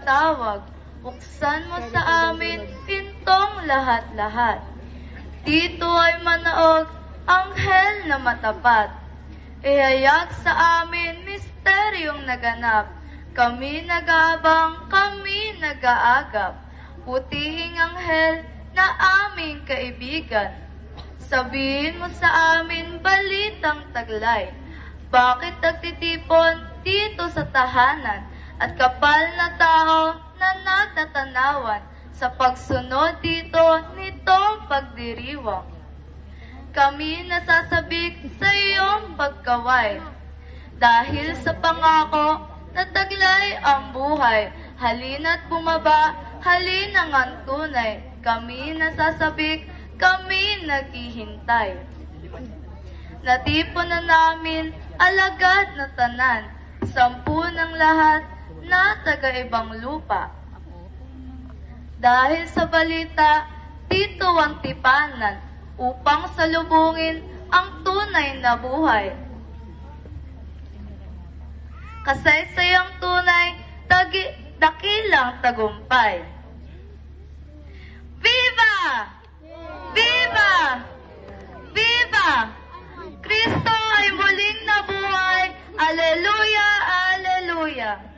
tawag. Buksan mo sa amin pintong lahat-lahat. Dito ay manaog anghel na matapat. Ihayag sa amin misteryong naganap. Kami nag-aabang, kami nag-aagap. Putihing anghel na aming kaibigan. Sabihin mo sa amin balitang taglay. Bakit nagtitipon dito sa tahanan at kapal na tao na natatanawan sa pagsunod dito nitong pagdiriwang? Kami nasasabik sa iyong pagkaway. Dahil sa pangako na taglay ang buhay, halina't bumaba, halina ngang tunay. Kami nasasabik, kami naghihintay. Natipon na namin alagad na tanan, 10 ng lahat na taga-ibang lupa. Dahil sa balita, dito ang tipanan upang salubungin ang tunay na buhay. Kasaysayang tunay, dakilang tagumpay. Viva! Viva! Viva! Kristo ay muling nabuhay. Aleluya! Aleluya!